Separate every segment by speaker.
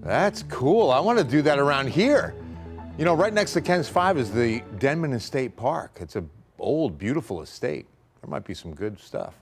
Speaker 1: That's cool. I want to do that around here. You know, right next to Ken's 5 is the Denman Estate Park. It's an old, beautiful estate. There might be some good stuff.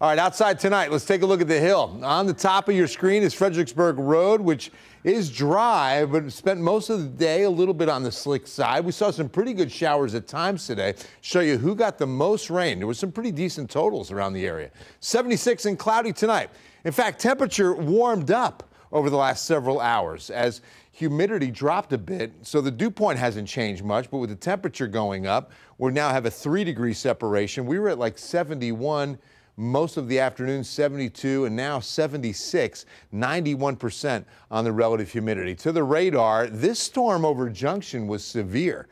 Speaker 1: All right, outside tonight, let's take a look at the hill. On the top of your screen is Fredericksburg Road, which is dry, but spent most of the day a little bit on the slick side. We saw some pretty good showers at times today. Show you who got the most rain. There were some pretty decent totals around the area. 76 and cloudy tonight. In fact, temperature warmed up over the last several hours as humidity dropped a bit, so the dew point hasn't changed much, but with the temperature going up, we now have a 3-degree separation. We were at like 71 most of the afternoon, 72, and now 76, 91% on the relative humidity. To the radar, this storm over Junction was severe,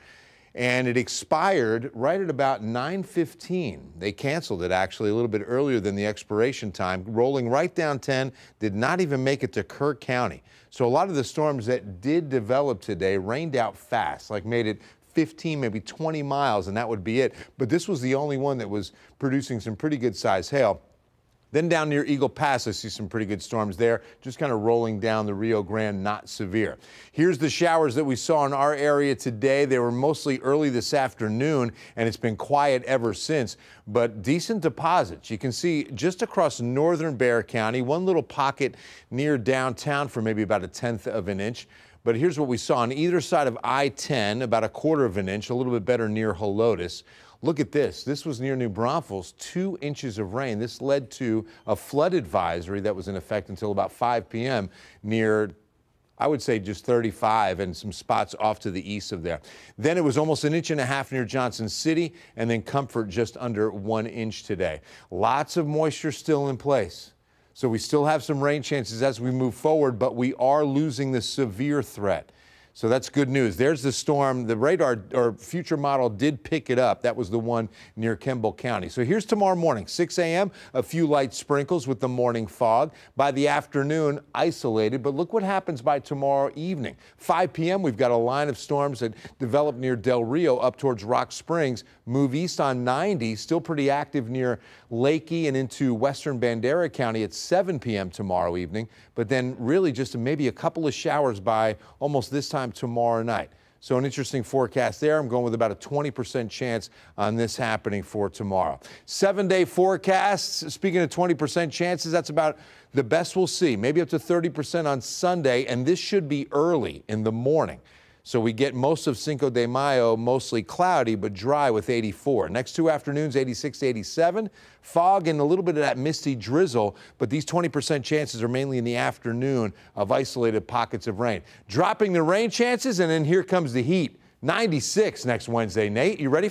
Speaker 1: and it expired right at about 9:15. They canceled it actually a little bit earlier than the expiration time, rolling right down 10, did not even make it to Kirk County. So a lot of the storms that did develop today rained out fast, like made it 15, maybe 20 miles, and that would be it. But this was the only one that was producing some pretty good size hail. Then down near Eagle Pass, I see some pretty good storms there, just kind of rolling down the Rio Grande, not severe. Here's the showers that we saw in our area today. They were mostly early this afternoon, and it's been quiet ever since, but decent deposits. You can see just across northern Bexar County, one little pocket near downtown for maybe about 1/10 of an inch. But here's what we saw on either side of I-10, about 1/4 of an inch, a little bit better near Helotes. Look at this. This was near New Braunfels, 2 inches of rain. This led to a flood advisory that was in effect until about 5 p.m. near, I would say, just 35 and some spots off to the east of there. Then it was almost 1.5 inches near Johnson City, and then Comfort just under 1 inch today. Lots of moisture still in place. So we still have some rain chances as we move forward, but we are losing the severe threat. So that's good news. There's the storm. The radar or future model did pick it up. That was the one near Kemble County. So here's tomorrow morning, 6 a.m., a few light sprinkles with the morning fog. By the afternoon, isolated. But look what happens by tomorrow evening. 5 p.m., we've got a line of storms that develop near Del Rio up towards Rock Springs, move east on 90, still pretty active near Lakey and into western Bandera County at 7 p.m. tomorrow evening. But then really just maybe a couple of showers by almost this time tomorrow night. So an interesting forecast there. I'm going with about a 20% chance on this happening for tomorrow. 7-day forecasts. Speaking of 20% chances, that's about the best we'll see. Maybe up to 30% on Sunday, and this should be early in the morning. So we get most of Cinco de Mayo mostly cloudy but dry with 84. Next 2 afternoons, 86 to 87. Fog and a little bit of that misty drizzle, but these 20% chances are mainly in the afternoon of isolated pockets of rain. Dropping the rain chances, and then here comes the heat. 96 next Wednesday. Nate, you ready?